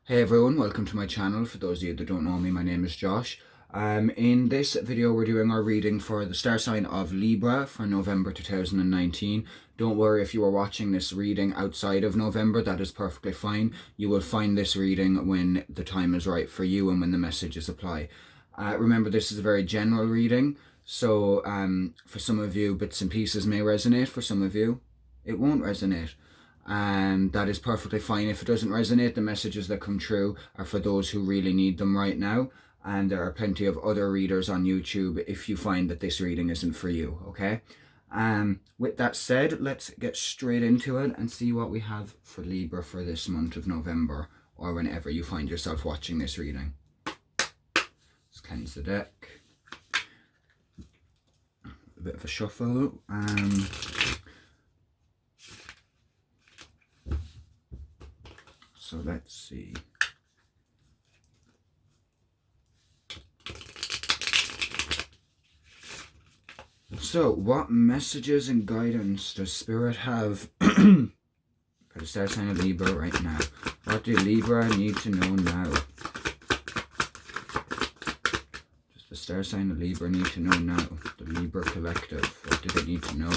Hey everyone, welcome to my channel. For those of you that don't know me, my name is Josh. In this video we're doing our reading for the star sign of Libra for November 2019. Don't worry if you are watching this reading outside of November, that is perfectly fine. You will find this reading when the time is right for you and when the messages apply. Remember, this is a very general reading, so for some of you bits and pieces may resonate, for some of you it won't resonate. And that is perfectly fine. If it doesn't resonate, the messages that come through are for those who really need them right now. And there are plenty of other readers on YouTube if you find that this reading isn't for you, okay? With that said, let's get straight into it and see what we have for Libra for this month of November, or whenever you find yourself watching this reading. Let's cleanse the deck. A bit of a shuffle. So let's see. So what messages and guidance does Spirit have for the star sign of Libra right now? What do Libra need to know now? Does the star sign of Libra need to know now? The Libra collective, what do they need to know?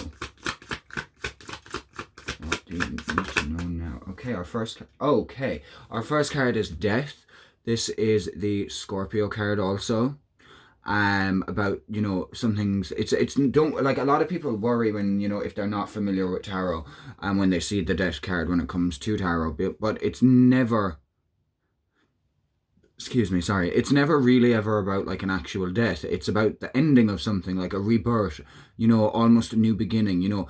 What do you need to know now? Okay, our first card is Death. This is the Scorpio card also. About, you know, some things, it's don't, like, a lot of people worry when, you know, if they're not familiar with tarot and when they see the Death card when it comes to tarot, but it's never, it's never really ever about like an actual death. It's about the ending of something, like a rebirth, you know, almost a new beginning, you know,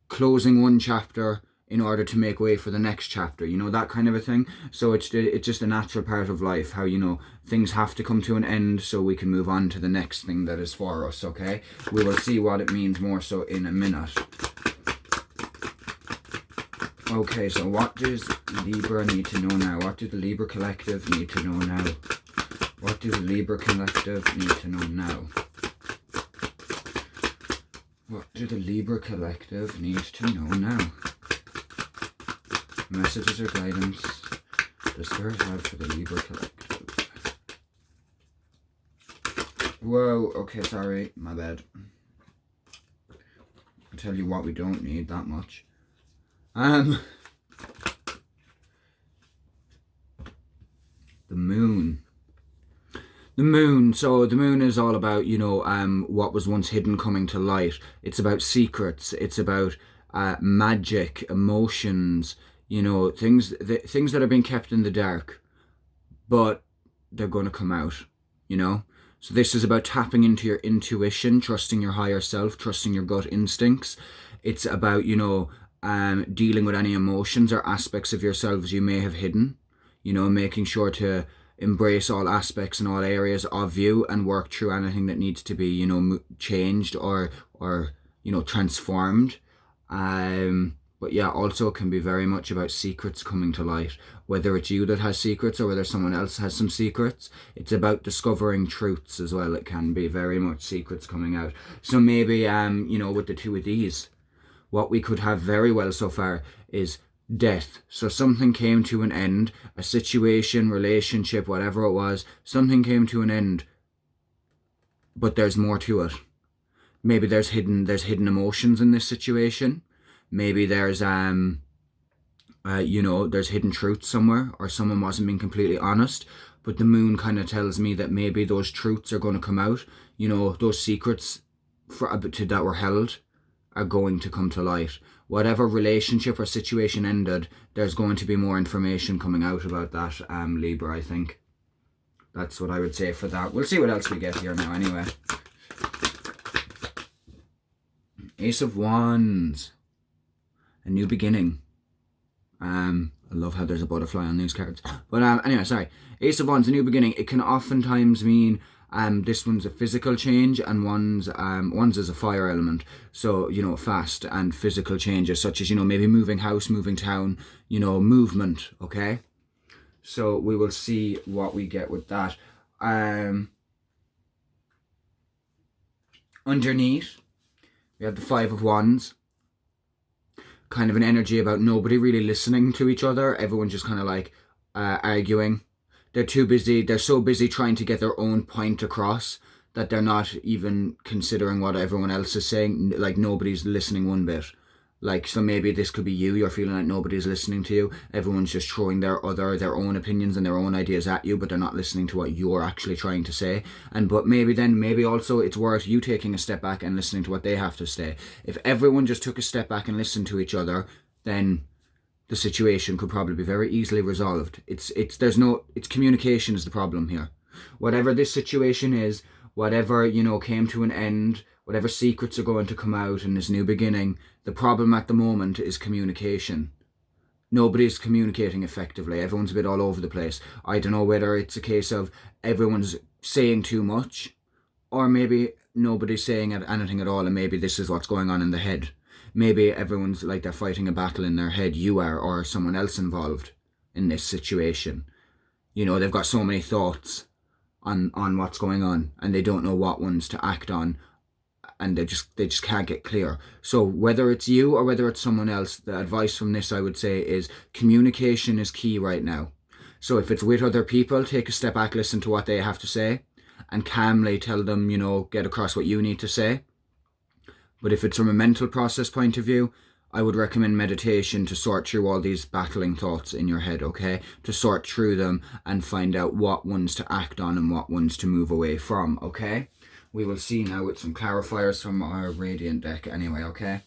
closing one chapter in order to make way for the next chapter, you know, that kind of a thing. So it's just a natural part of life, how, you know, things have to come to an end so we can move on to the next thing that is for us, okay? We will see what it means more so in a minute. Okay, so what does Libra need to know now? What do the Libra collective need to know now? What do the Libra collective need to know now? What do the Libra collective need to know now? Messages or guidance does Spirit have for the Libra collective? Whoa, okay, sorry, my bad. I'll tell you what we don't need that much. The moon. The moon. So the moon is all about, you know, what was once hidden coming to light. It's about secrets. It's about magic, emotions, you know, things that are being kept in the dark, but they're going to come out, you know. So this is about tapping into your intuition, trusting your higher self, trusting your gut instincts. It's about, you know, dealing with any emotions or aspects of yourselves you may have hidden, you know, making sure to embrace all aspects and all areas of you and work through anything that needs to be, you know, changed or you know, transformed. But yeah, also it can be very much about secrets coming to light, whether it's you that has secrets or whether someone else has some secrets. It's about discovering truths as well. It can be very much secrets coming out. So maybe, you know, with the two of these, what we could have very well so far is death. So something came to an end, a situation, relationship, whatever it was, something came to an end, but there's more to it. Maybe there's hidden emotions in this situation. Maybe there's you know, there's hidden truth somewhere, or someone wasn't being completely honest. But the moon kind of tells me that maybe those truths are going to come out. You know, those secrets that were held are going to come to light. Whatever relationship or situation ended, there's going to be more information coming out about that, Libra, I think. That's what I would say for that. We'll see what else we get here now anyway. Ace of Wands. A new beginning. I love how there's a butterfly on these cards. But anyway, sorry. Ace of Wands, a new beginning. It can oftentimes mean this one's a physical change, and one's is a fire element. So, you know, fast and physical changes, such as, you know, maybe moving house, moving town, you know, movement, okay? So we will see what we get with that. Underneath, we have the Five of Wands. Kind of an energy about nobody really listening to each other. Everyone just kind of like arguing. They're so busy trying to get their own point across that they're not even considering what everyone else is saying. Like, nobody's listening one bit. Like, so maybe this could be you. You're feeling like nobody's listening to you. Everyone's just throwing their own opinions and their own ideas at you, but they're not listening to what you're actually trying to say. But maybe also it's worth you taking a step back and listening to what they have to say. If everyone just took a step back and listened to each other, then the situation could probably be very easily resolved. It's communication is the problem here. Whatever this situation is, whatever, came to an end, whatever secrets are going to come out in this new beginning, the problem at the moment is communication. Nobody's communicating effectively. Everyone's a bit all over the place. I don't know whether it's a case of everyone's saying too much, or maybe nobody's saying anything at all, and maybe this is what's going on in the head. Maybe everyone's like they're fighting a battle in their head. You are, or someone else involved in this situation. They've got so many thoughts on what's going on, and they don't know what ones to act on, and they just can't get clear. So whether it's you or whether it's someone else, the advice from this, I would say, is communication is key right now. So if it's with other people, take a step back, listen to what they have to say, and calmly tell them, get across what you need to say. But if it's from a mental process point of view, I would recommend meditation to sort through all these battling thoughts in your head, okay? To sort through them and find out what ones to act on and what ones to move away from, okay? We will see now with some clarifiers from our Radiant deck anyway, okay?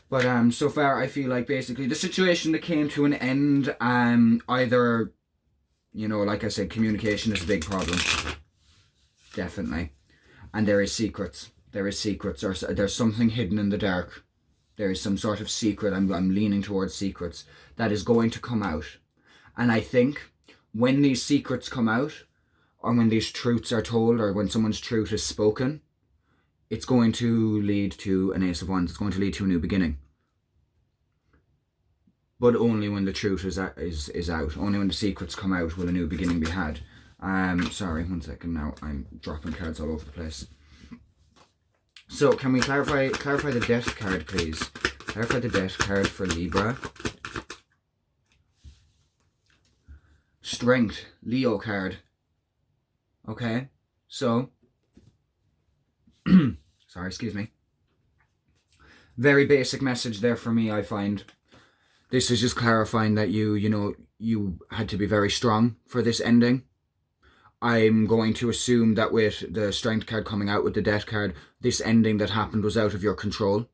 But so far I feel like basically the situation that came to an end, either, like I said, communication is a big problem. Definitely. And there is secrets. Or there's something hidden in the dark. There is some sort of secret, I'm leaning towards secrets, that is going to come out. And I think when these secrets come out, or when these truths are told, or when someone's truth is spoken, it's going to lead to an Ace of Wands. It's going to lead to a new beginning. But only when the truth is out. Only when the secrets come out will a new beginning be had. Sorry, 1 second now. I'm dropping cards all over the place. So, can we clarify the Death card, please? Clarify the Death card for Libra. Strength, Leo card. Okay, so... sorry, excuse me. Very basic message there for me, I find. This is just clarifying that you had to be very strong for this ending. I'm going to assume that with the Strength card coming out with the Death card, this ending that happened was out of your control.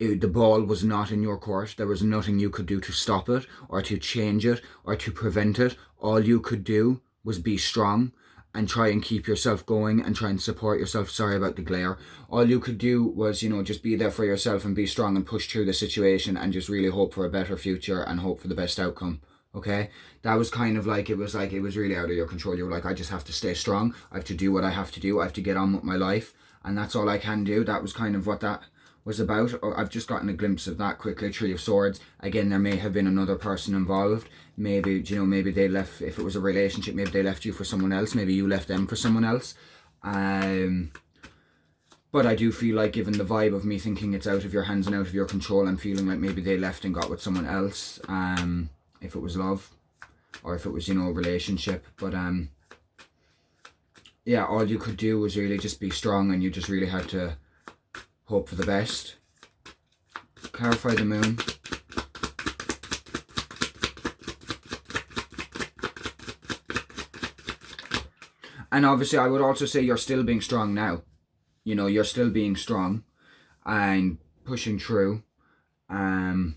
The ball was not in your court. There was nothing you could do to stop it, or to change it, or to prevent it. All you could do was be strong and try and keep yourself going and try and support yourself. Sorry about the glare. All you could do was, just be there for yourself and be strong and push through the situation and just really hope for a better future and hope for the best outcome. Okay, that was kind of like it was really out of your control. You were like, I just have to stay strong. I have to do what I have to do. I have to get on with my life, and that's all I can do. That was kind of what that was about. I've just gotten a glimpse of that quickly. Three of Swords. Again, there may have been another person involved. Maybe, maybe they left, if it was a relationship, maybe they left you for someone else. Maybe you left them for someone else. But I do feel like, given the vibe of me thinking it's out of your hands and out of your control, I'm feeling like maybe they left and got with someone else. If it was love, or if it was, a relationship. But yeah, all you could do was really just be strong, and you just really had to hope for the best. Clarify the Moon. And obviously I would also say you're still being strong now. You're still being strong and pushing through. And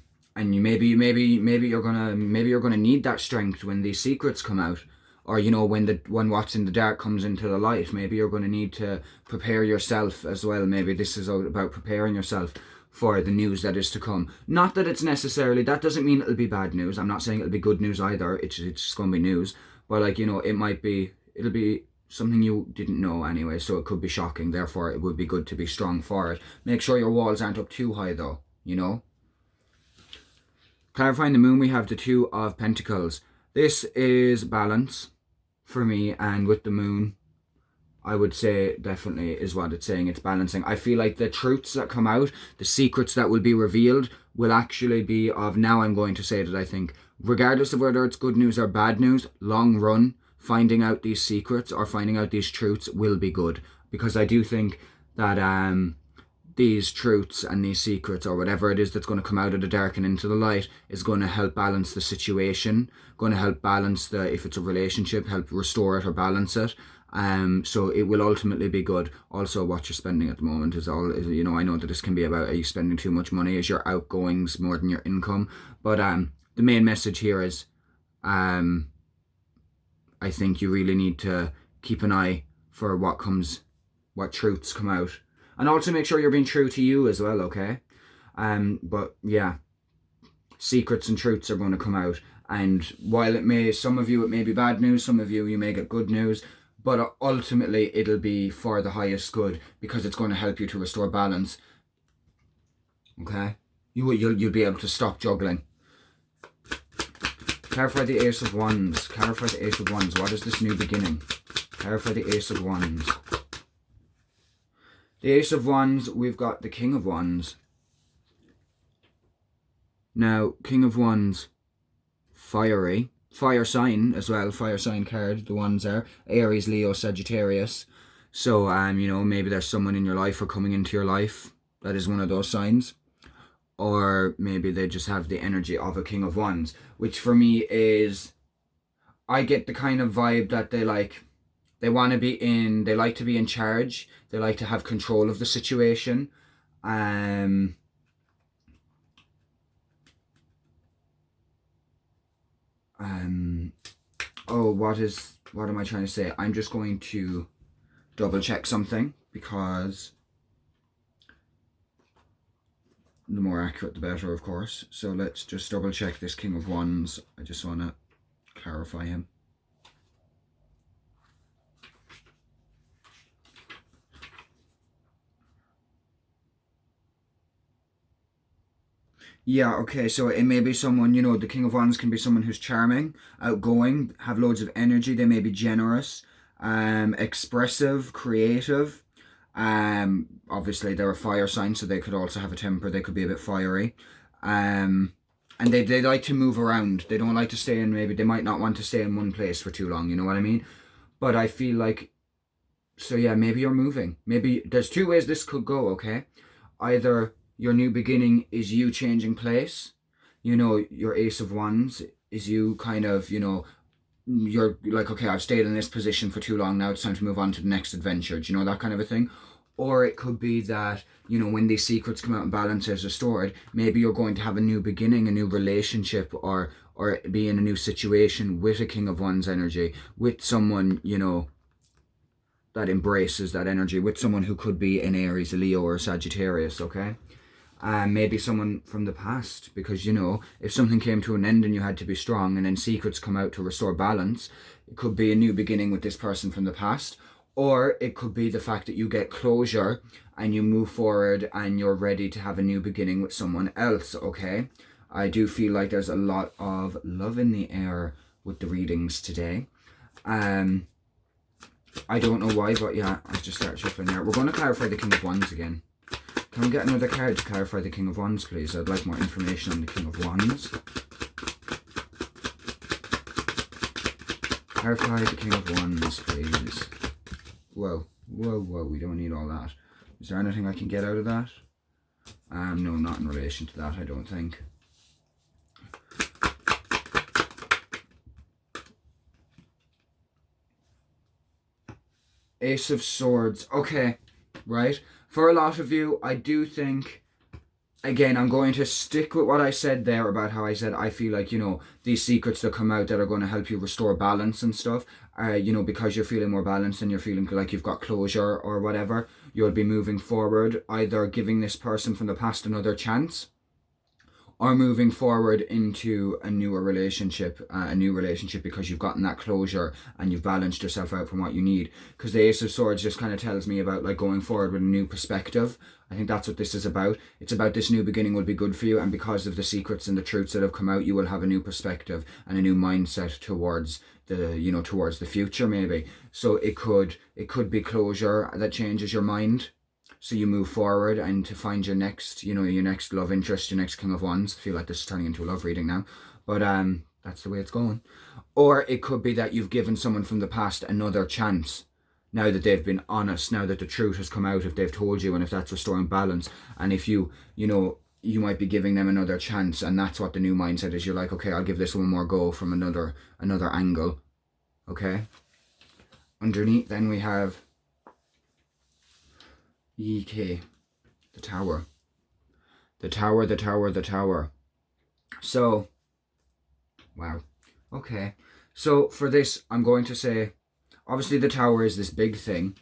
maybe you're gonna need that strength when these secrets come out, or when what's in the dark comes into the light. Maybe you're gonna need to prepare yourself as well. Maybe this is about preparing yourself for the news that is to come. Not that it's necessarily, that doesn't mean it'll be bad news. I'm not saying it'll be good news either. It's just gonna be news. But it'll be something you didn't know anyway, so it could be shocking. Therefore, it would be good to be strong for it. Make sure your walls aren't up too high though. Clarifying the Moon, we have the Two of Pentacles. This is balance for me, and with the Moon, I would say definitely is what it's saying. It's balancing. I feel like the truths that come out, the secrets that will be revealed, will actually be of, now I'm going to say that I think, regardless of whether it's good news or bad news, long run, finding out these secrets or finding out these truths will be good. Because I do think that these truths and these secrets, or whatever it is that's going to come out of the dark and into the light, is going to help balance the situation, going to help balance the, if it's a relationship, help restore it or balance it. So it will ultimately be good. Also, what you're spending at the moment is all, you know, I know that this can be about, are you spending too much money? Is your outgoings more than your income? But the main message here is, I think you really need to keep an eye for what truths come out. And also make sure you're being true to you as well, okay? But yeah, secrets and truths are going to come out. And while some of you, it may be bad news, some of you may get good news, but ultimately it'll be for the highest good, because it's going to help you to restore balance. Okay? You'll be able to stop juggling. Clarify the Ace of Wands. Clarify the Ace of Wands. What is this new beginning? Clarify the Ace of Wands. The Ace of Wands, we've got the King of Wands. Now, King of Wands, fiery. Fire sign as well, fire sign card, the ones are Aries, Leo, Sagittarius. So, you know, maybe there's someone in your life or coming into your life that is one of those signs. Or maybe they just have the energy of a King of Wands, which for me is, I get the kind of vibe that they like to be in charge. They like to have control of the situation. What am I trying to say? I'm just going to double check something, because the more accurate the better, of course. So let's just double check this King of Wands. I just want to clarify him. Yeah, okay, so it may be someone, you know, the King of Wands can be someone who's charming, outgoing, have loads of energy. They may be generous, expressive, creative. Obviously they're a fire sign, so they could also have a temper. They could be a bit fiery. And they like to move around. They don't like to stay in, maybe they might not want to stay in one place for too long, you know what I mean? But I feel like, so yeah, maybe you're moving. Maybe there's two ways this could go, okay? Either your new beginning is you changing place. You know, your Ace of Wands is you kind of, you know, you're like, okay, I've stayed in this position for too long, now it's time to move on to the next adventure. Do you know, that kind of a thing? Or it could be that, you know, when these secrets come out and balance is restored, maybe you're going to have a new beginning, a new relationship, or be in a new situation with a King of Wands energy, with someone, you know, that embraces that energy, with someone who could be an Aries, a Leo, or a Sagittarius, okay? Maybe someone from the past, because, you know, if something came to an end and you had to be strong, and then secrets come out to restore balance, it could be a new beginning with this person from the past. Or it could be the fact that you get closure and you move forward and you're ready to have a new beginning with someone else, okay? I do feel like there's a lot of love in the air with the readings today. I don't know why, but yeah, I just start shuffling there. We're going to clarify the King of Wands again. Can we get another card to clarify the King of Wands, please? I'd like more information on the King of Wands. Clarify the King of Wands, please. Whoa, we don't need all that. Is there anything I can get out of that? No, not in relation to that, I don't think. Ace of Swords. Okay, right. For a lot of you, I do think, again, I'm going to stick with what I said there about how I said I feel like, you know, these secrets that come out that are going to help you restore balance and stuff, you know, because you're feeling more balanced and you're feeling like you've got closure or whatever, you'll be moving forward, either giving this person from the past another chance, or moving forward into a new relationship because you've gotten that closure and you've balanced yourself out from what you need. Because the Ace of Swords just kind of tells me about like going forward with a new perspective. I think that's what this is about. It's about this new beginning will be good for you, and because of the secrets and the truths that have come out, you will have a new perspective and a new mindset towards towards the future maybe. So it could be closure that changes your mind, so you move forward and to find your next love interest, your next King of Wands. I feel like this is turning into a love reading now, but that's the way it's going. Or it could be that you've given someone from the past another chance, now that they've been honest, now that the truth has come out, if they've told you, and if that's restoring balance. And if you might be giving them another chance, and that's what the new mindset is. You're like, okay, I'll give this one more go from another angle. Okay. Underneath then we have EK, the Tower. The Tower, the Tower, the Tower. So, wow. Okay. So for this, I'm going to say, obviously the Tower is this big thing.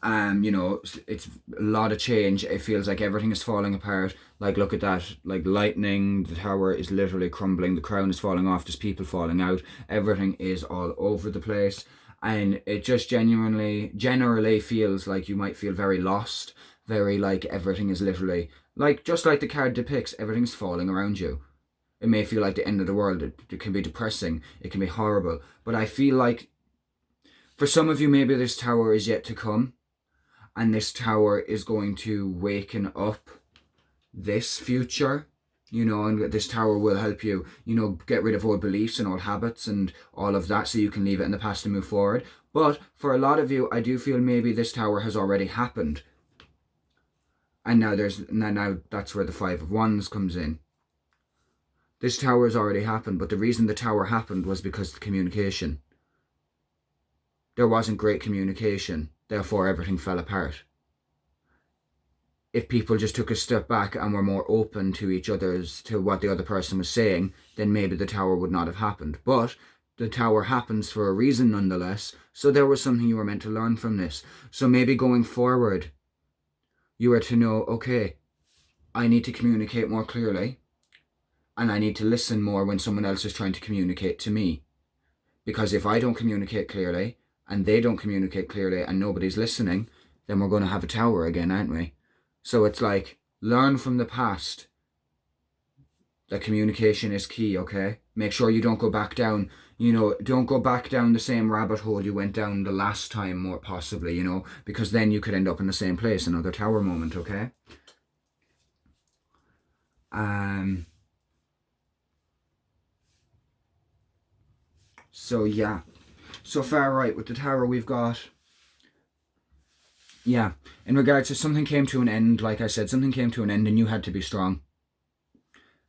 It's a lot of change. It feels like everything is falling apart. Like, look at that. Like lightning, the Tower is literally crumbling. The crown is falling off. There's people falling out. Everything is all over the place. And it just generally feels like you might feel very lost. Very like everything is literally, like, just like the card depicts, everything's falling around you. It may feel like the end of the world. It can be depressing. It can be horrible. But I feel like for some of you, maybe this Tower is yet to come. And this Tower is going to waken up this future, and this Tower will help you, get rid of old beliefs and old habits and all of that, so you can leave it in the past and move forward. But for a lot of you, I do feel maybe this Tower has already happened. And now that's where the Five of Wands comes in. This Tower has already happened, but the reason the Tower happened was because of the communication. There wasn't great communication, therefore everything fell apart. If people just took a step back and were more open to what the other person was saying, then maybe the Tower would not have happened. But the Tower happens for a reason nonetheless, so there was something you were meant to learn from this. So maybe going forward, you are to know, okay, I need to communicate more clearly, and I need to listen more when someone else is trying to communicate to me. Because if I don't communicate clearly, and they don't communicate clearly, and nobody's listening, then we're going to have a Tower again, aren't we? So it's like, learn from the past that communication is key, okay? Make sure you don't go back down, don't go back down the same rabbit hole you went down the last time, more possibly, because then you could end up in the same place, another Tower moment, okay? So yeah. So far, right, with the Tower we've got, yeah, in regards to something came to an end, like I said, something came to an end and you had to be strong.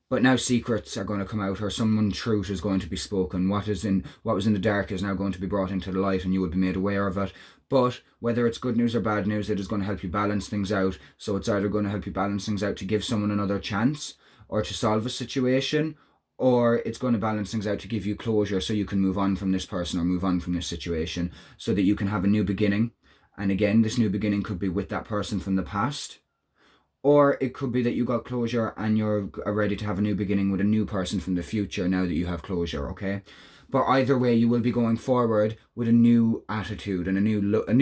But now secrets are going to come out, or someone's truth is going to be spoken. What was in the dark is now going to be brought into the light, and you will be made aware of it. But whether it's good news or bad news, it is going to help you balance things out. So it's either going to help you balance things out to give someone another chance, or to solve a situation, or it's going to balance things out to give you closure so you can move on from this person or move on from this situation, so that you can have a new beginning. And again, this new beginning could be with that person from the past, or it could be that you got closure and you're ready to have a new beginning with a new person from the future now that you have closure, okay? But either way, you will be going forward with a new attitude and a new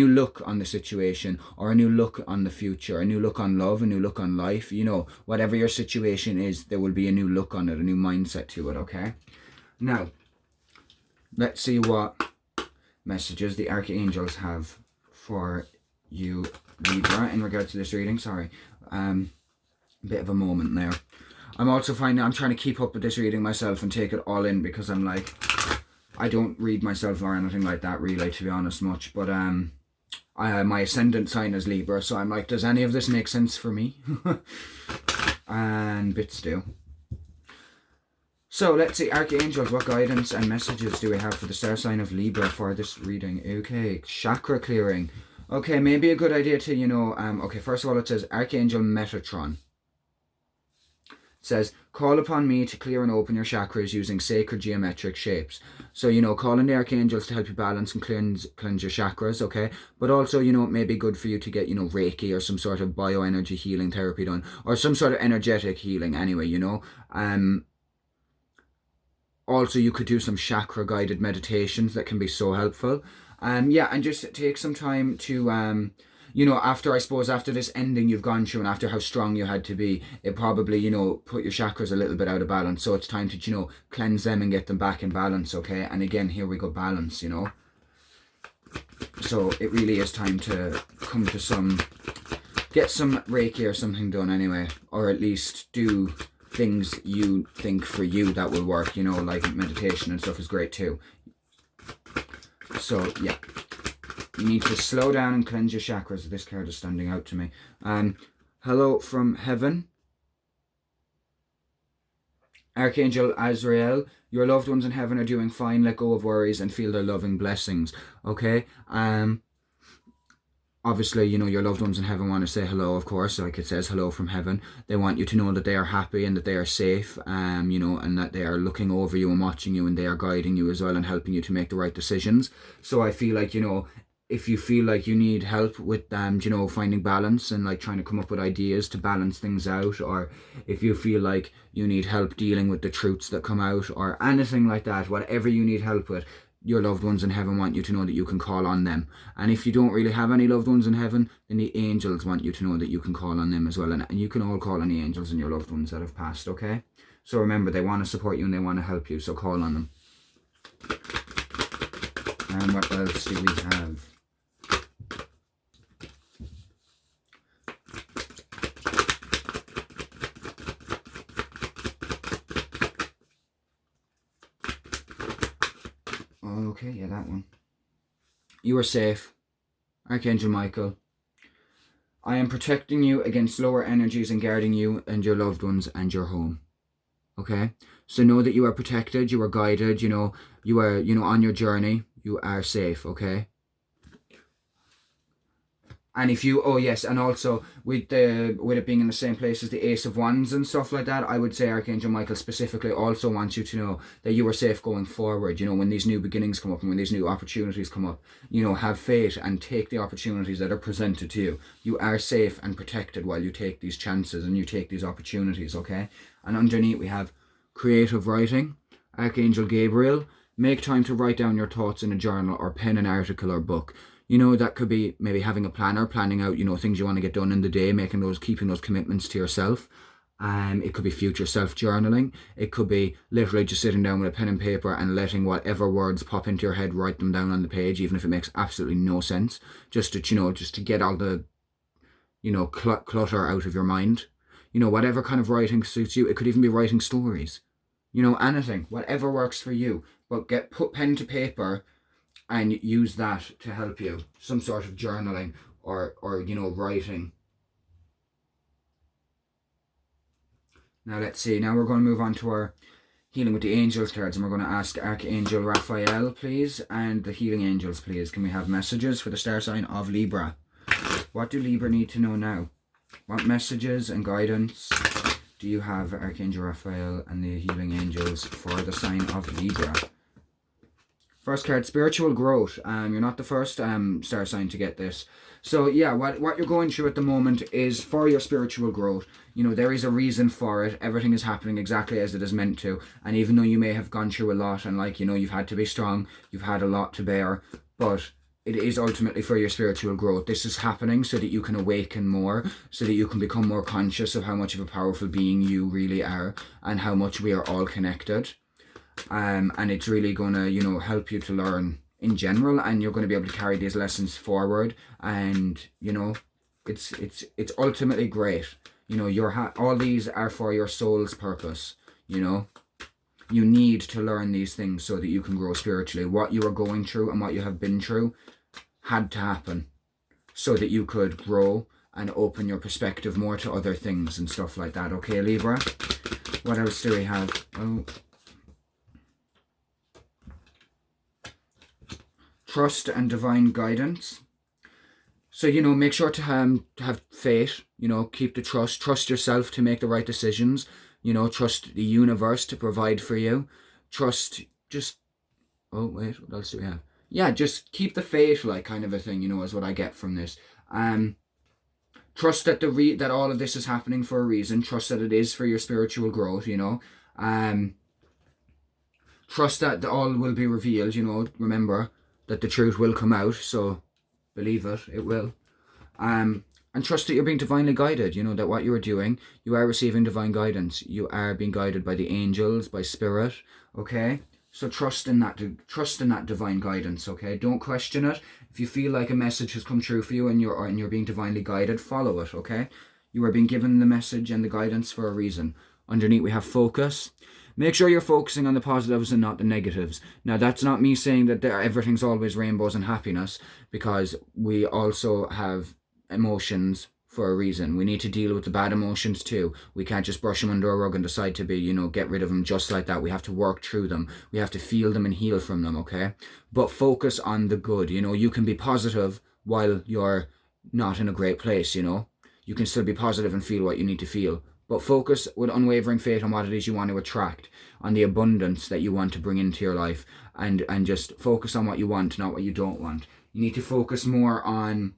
look on the situation, or a new look on the future, a new look on love, a new look on life. Whatever your situation is, there will be a new look on it, a new mindset to it, okay? Now, let's see what messages the archangels have for you, Libra, in regards to this reading. Sorry. Bit of a moment there. I'm also finding I'm trying to keep up with this reading myself and take it all in, because I'm like, I don't read myself or anything like that really, to be honest, much. But my ascendant sign is Libra, so I'm like, does any of this make sense for me? And bits do. So let's see, archangels, what guidance and messages do we have for the star sign of Libra for this reading? Okay, chakra clearing. Okay, maybe a good idea to, okay, first of all, it says Archangel Metatron. says, call upon me to clear and open your chakras using sacred geometric shapes. So, you know, call on the archangels to help you balance and cleanse your chakras, okay? But also, you know, it may be good for you to get, you know, Reiki or some sort of bioenergy healing therapy done, or some sort of energetic healing anyway, you know? Also, you could do some chakra guided meditations that can be so helpful. Yeah, and just take some time to you know, after, I suppose, after this ending you've gone through and after how strong you had to be, it probably, you know, put your chakras a little bit out of balance. So it's time to, you know, cleanse them and get them back in balance, okay? And again, here we go, balance, you know. So it really is time to come to get some Reiki or something done anyway, or at least do things you think for you that will work, you know, like meditation and stuff is great too. So yeah, you need to slow down and cleanse your chakras. This card is standing out to me. Hello from heaven. Archangel Azrael, your loved ones in heaven are doing fine. Let go of worries and feel their loving blessings. Okay. Obviously, you know, your loved ones in heaven want to say hello, of course, like it says, hello from heaven. They want you to know that they are happy and that they are safe, you know, and that they are looking over you and watching you, and they are guiding you as well and helping you to make the right decisions. So I feel like, you know, if you feel like you need help with you know, finding balance and like trying to come up with ideas to balance things out, or if you feel like you need help dealing with the truths that come out or anything like that, whatever you need help with, your loved ones in heaven want you to know that you can call on them. And if you don't really have any loved ones in heaven, then the angels want you to know that you can call on them as well. And you can all call on the angels and your loved ones that have passed, okay? So remember, they want to support you and they want to help you, so call on them. And what else do we have? Okay, yeah, that one. You are safe. Archangel Michael, I am protecting you against lower energies and guarding you and your loved ones and your home. Okay? So know that you are protected, you are guided, you know, you are, you know, on your journey, you are safe, okay? And if you, oh yes, and also with it being in the same place as the Ace of Wands and stuff like that, I would say Archangel Michael specifically also wants you to know that you are safe going forward. You know, when these new beginnings come up and when these new opportunities come up, you know, have faith and take the opportunities that are presented to you. You are safe and protected while you take these chances and you take these opportunities, okay? And underneath we have creative writing, Archangel Gabriel, make time to write down your thoughts in a journal or pen an article or book. You know, that could be maybe having a planner, planning out, you know, things you want to get done in the day, keeping those commitments to yourself. It could be future self-journaling. It could be literally just sitting down with a pen and paper and letting whatever words pop into your head, write them down on the page, even if it makes absolutely no sense. Just to, you know, just to get all the, you know, clutter out of your mind. You know, whatever kind of writing suits you. It could even be writing stories. You know, anything, whatever works for you. But put pen to paper and use that to help you. Some sort of journaling or you know, writing. Now let's see. Now we're going to move on to our healing with the angels cards, and we're going to ask Archangel Raphael, please, and the healing angels, please. Can we have messages for the star sign of Libra? What do Libra need to know now? What messages and guidance do you have, Archangel Raphael and the healing angels, for the sign of Libra? First card, spiritual growth. You're not the first star sign to get this. So yeah, what you're going through at the moment is for your spiritual growth. You know, there is a reason for it. Everything is happening exactly as it is meant to. And even though you may have gone through a lot and, like, you know, you've had to be strong, you've had a lot to bear, but it is ultimately for your spiritual growth. This is happening so that you can awaken more, so that you can become more conscious of how much of a powerful being you really are and how much we are all connected. And it's really going to, you know, help you to learn in general, and you're going to be able to carry these lessons forward. And, you know, it's ultimately great. You know, all these are for your soul's purpose. You know, you need to learn these things so that you can grow spiritually. What you are going through and what you have been through had to happen so that you could grow and open your perspective more to other things and stuff like that. Okay, Libra? What else do we have? Oh, trust and divine guidance. So, you know, make sure to have faith, you know, keep the trust yourself to make the right decisions. You know, trust the universe to provide for you. Trust just, oh wait, what else do we have? Yeah, just keep the faith, like, kind of a thing, you know, is what I get from this. Trust that that all of this is happening for a reason. Trust that it is for your spiritual growth, you know. Trust that all will be revealed, you know. Remember that the truth will come out, so believe it, it will. And trust that you're being divinely guided, you know, that what you are doing, you are receiving divine guidance. You are being guided by the angels, by spirit, okay? So trust in that divine guidance, okay? Don't question it. If you feel like a message has come true for you and you're being divinely guided, follow it, okay? You are being given the message and the guidance for a reason. Underneath we have focus. Make sure you're focusing on the positives and not the negatives. Now, that's not me saying that everything's always rainbows and happiness, because we also have emotions for a reason. We need to deal with the bad emotions too. We can't just brush them under a rug and decide to be, you know, get rid of them just like that. We have to work through them. We have to feel them and heal from them, okay? But focus on the good. You know, you can be positive while you're not in a great place, you know? You can still be positive and feel what you need to feel. But focus with unwavering faith on what it is you want to attract, on the abundance that you want to bring into your life, and just focus on what you want, not what you don't want. You need to focus more on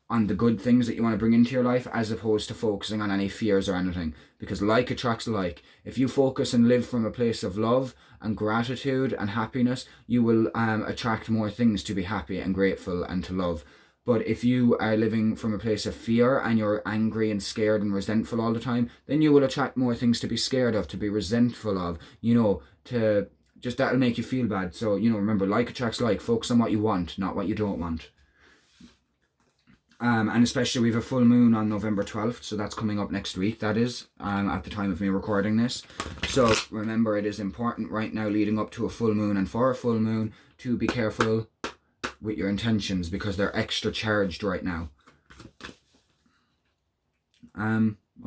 the good things that you want to bring into your life, as opposed to focusing on any fears or anything, because like attracts like. If you focus and live from a place of love and gratitude and happiness, you will attract more things to be happy and grateful and to love. But if you are living from a place of fear and you're angry and scared and resentful all the time, then you will attract more things to be scared of, to be resentful of, you know, to just, that'll make you feel bad. So, you know, remember, like attracts like. Focus on what you want, not what you don't want. And especially we have a full moon on November 12th, so that's coming up next week, that is, at the time of me recording this. So remember, it is important right now, leading up to a full moon and for a full moon, to be careful with your intentions, because they're extra charged right now.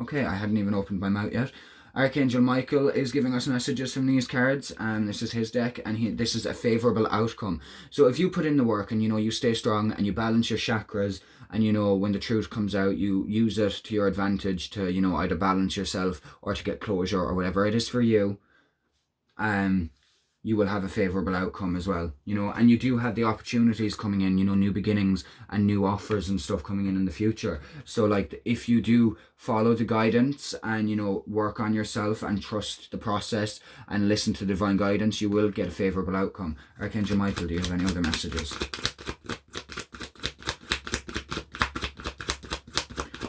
Okay, I hadn't even opened my mouth yet. Archangel Michael is giving us messages from these cards, and this is his deck, and this is a favorable outcome. So if you put in the work and, you know, you stay strong and you balance your chakras, and, you know, when the truth comes out, you use it to your advantage to, you know, either balance yourself or to get closure or whatever it is for you, you will have a favorable outcome as well, you know. And you do have the opportunities coming in, you know, new beginnings and new offers and stuff coming in the future. So, like, if you do follow the guidance and, you know, work on yourself and trust the process and listen to divine guidance, you will get a favorable outcome. Archangel Michael, do you have any other messages?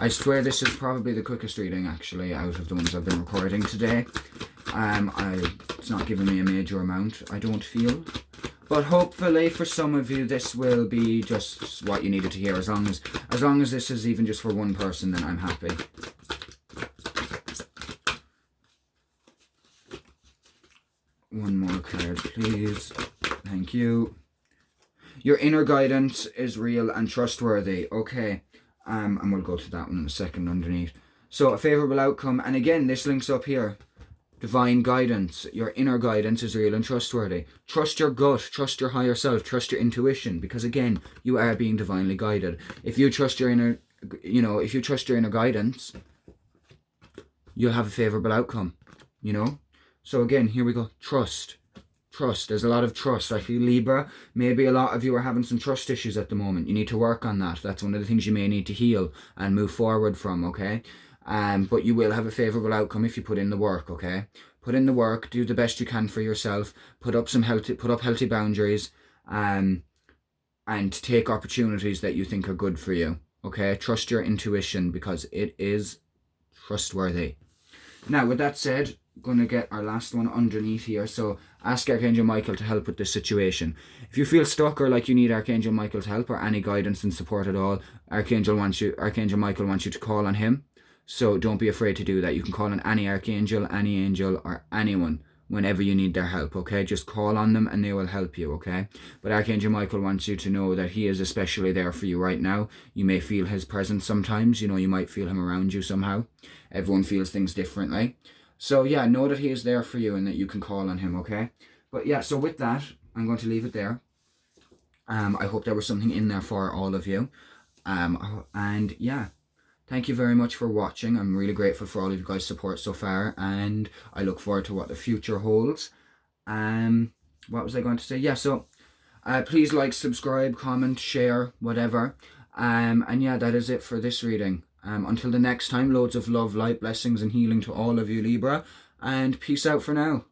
I swear this is probably the quickest reading, actually, out of the ones I've been recording today. It's not giving me a major amount, I don't feel. But hopefully for some of you this will be just what you needed to hear. As long as this is even just for one person, then I'm happy. One more card, please. Thank you. Your inner guidance is real and trustworthy. Okay. And we'll go to that one in a second underneath. So a favorable outcome, and again this links up here. Divine guidance. Your inner guidance is real and trustworthy. Trust your gut, trust your higher self, trust your intuition, because again, you are being divinely guided. If you trust your inner, you know, if you trust your inner guidance, you'll have a favorable outcome, you know. So again, here we go. Trust. There's a lot of trust. I feel Libra, maybe a lot of you are having some trust issues at the moment. You need to work on that. That's one of the things you may need to heal and move forward from, okay? But you will have a favorable outcome if you put in the work, okay? Put in the work, do the best you can for yourself, put up healthy boundaries, and take opportunities that you think are good for you, okay? Trust your intuition, because it is trustworthy. Now, with that said, I'm going to get our last one underneath here. So ask Archangel Michael to help with this situation. If you feel stuck or like you need Archangel Michael's help or any guidance and support at all, Archangel Michael wants you to call on him. So don't be afraid to do that. You can call on any archangel, any angel, or anyone whenever you need their help, okay? Just call on them and they will help you, okay? But Archangel Michael wants you to know that he is especially there for you right now. You may feel his presence sometimes, you know, you might feel him around you somehow. Everyone feels things differently. So yeah, know that he is there for you and that you can call on him, okay? But yeah, so with that, I'm going to leave it there. I hope there was something in there for all of you. And yeah, thank you very much for watching. I'm really grateful for all of you guys' support so far, and I look forward to what the future holds. What was I going to say? Yeah, so please like, subscribe, comment, share, whatever. And yeah, that is it for this reading. Until the next time, loads of love, light, blessings, and healing to all of you, Libra, and peace out for now.